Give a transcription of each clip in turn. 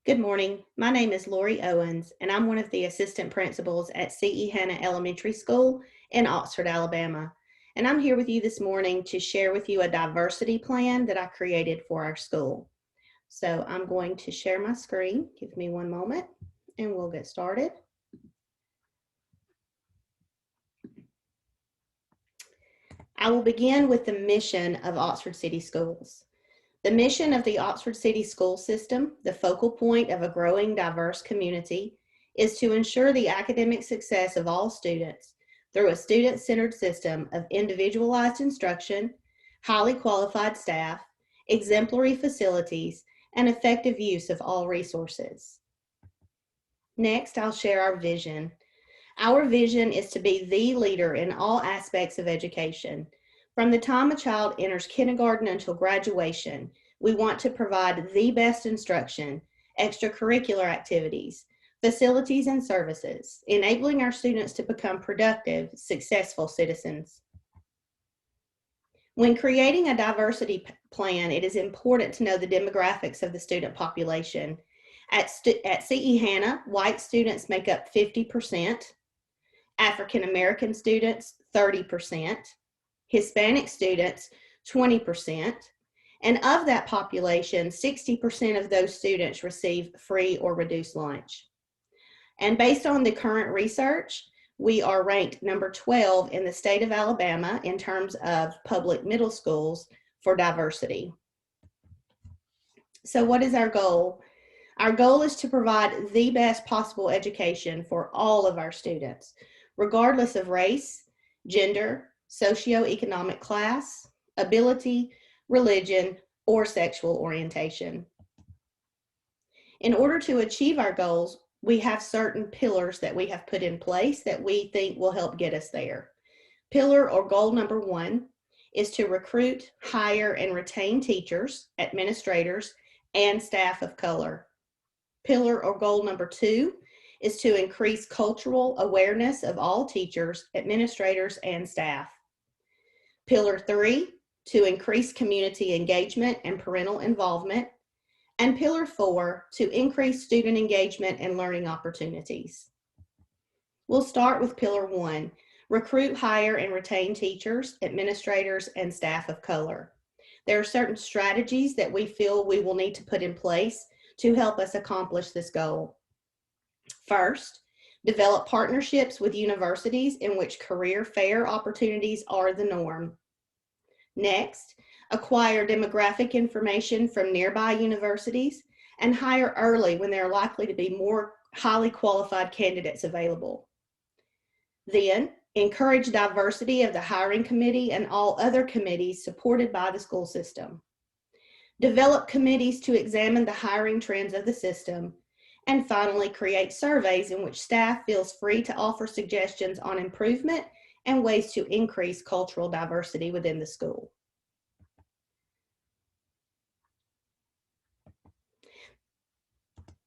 Good morning. My name is Lori Owens, and I'm one of the assistant principals at C.E. Hanna Elementary School in Oxford, Alabama. And I'm here with you this morning to share with you a diversity plan that I created for our school. So I'm going to share my screen. Give me one moment and we'll get started. I will begin with the mission of Oxford City Schools. The mission of the Oxford City School System, the focal point of a growing diverse community, is to ensure the academic success of all students through a student-centered system of individualized instruction, highly qualified staff, exemplary facilities, and effective use of all resources. Next, I'll share our vision. Our vision is to be the leader in all aspects of education. From the time a child enters kindergarten until graduation, we want to provide the best instruction, extracurricular activities, facilities, and services, enabling our students to become productive, successful citizens. When creating a diversity plan, it is important to know the demographics of the student population. At C.E. Hanna, white students make up 50%, African American students 30%, Hispanic students 20%, and of that population, 60% of those students receive free or reduced lunch. And based on the current research, we are ranked number 12 in the state of Alabama in terms of public middle schools for diversity. So what is our goal? Our goal is to provide the best possible education for all of our students, regardless of race, gender, socioeconomic class, ability, religion, or sexual orientation. In order to achieve our goals, we have certain pillars that we have put in place that we think will help get us there. Pillar or goal number 1 is to recruit, hire, and retain teachers, administrators, and staff of color. Pillar or goal number 2 is to increase cultural awareness of all teachers, administrators, and staff. Pillar 3, to increase community engagement and parental involvement. And Pillar 4, to increase student engagement and learning opportunities. We'll start with Pillar 1, recruit, hire, and retain teachers, administrators, and staff of color. There are certain strategies that we feel we will need to put in place to help us accomplish this goal. First, develop partnerships with universities in which career fair opportunities are the norm. Next, acquire demographic information from nearby universities and hire early when there are likely to be more highly qualified candidates available. Then, encourage diversity of the hiring committee and all other committees supported by the school system. Develop committees to examine the hiring trends of the system. And finally, create surveys in which staff feels free to offer suggestions on improvement and ways to increase cultural diversity within the school.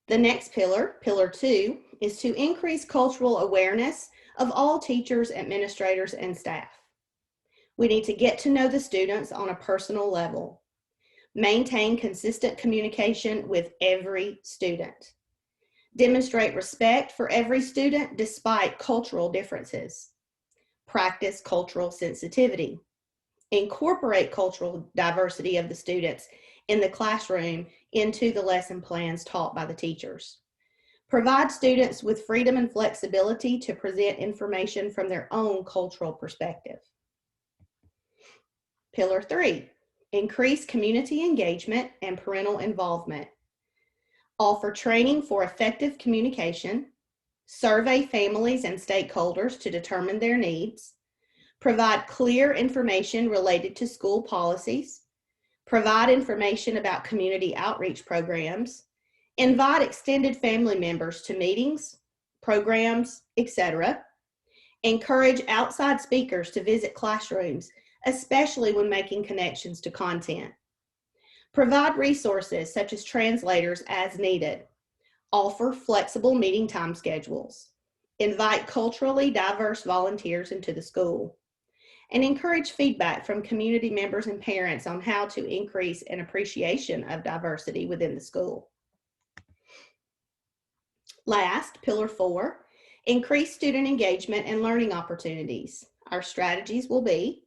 The next pillar, Pillar 2, is to increase cultural awareness of all teachers, administrators, and staff. We need to get to know the students on a personal level. Maintain consistent communication with every student. Demonstrate respect for every student despite cultural differences. Practice cultural sensitivity. Incorporate cultural diversity of the students in the classroom into the lesson plans taught by the teachers. Provide students with freedom and flexibility to present information from their own cultural perspective. Pillar 3, increase community engagement and parental involvement. Offer training for effective communication, survey families and stakeholders to determine their needs, provide clear information related to school policies, provide information about community outreach programs, invite extended family members to meetings, programs, etc. Encourage outside speakers to visit classrooms, especially when making connections to content. Provide resources such as translators as needed. Offer flexible meeting time schedules. Invite culturally diverse volunteers into the school. And encourage feedback from community members and parents on how to increase an appreciation of diversity within the school. Last, Pillar 4, increase student engagement and learning opportunities. Our strategies will be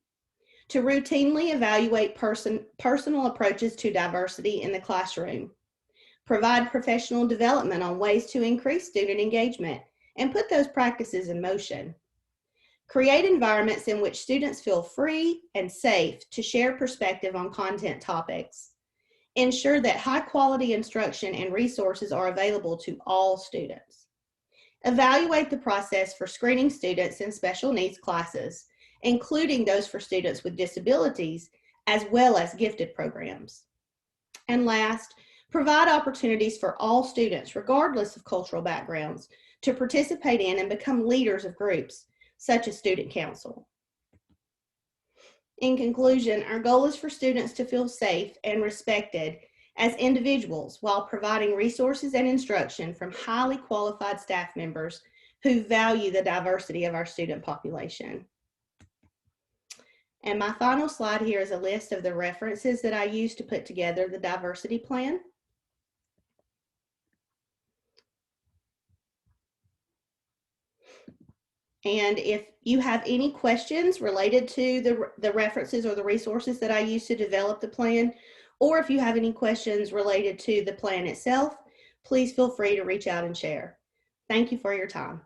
to routinely evaluate personal approaches to diversity in the classroom, provide professional development on ways to increase student engagement and put those practices in motion, create environments in which students feel free and safe to share perspective on content topics, ensure that high quality instruction and resources are available to all students, evaluate the process for screening students in special needs classes, including those for students with disabilities, as well as gifted programs. And last, provide opportunities for all students, regardless of cultural backgrounds, to participate in and become leaders of groups, such as student council. In conclusion, our goal is for students to feel safe and respected as individuals while providing resources and instruction from highly qualified staff members who value the diversity of our student population. And my final slide here is a list of the references that I used to put together the diversity plan. And if you have any questions related to the references or the resources that I used to develop the plan, or if you have any questions related to the plan itself, please feel free to reach out and share. Thank you for your time.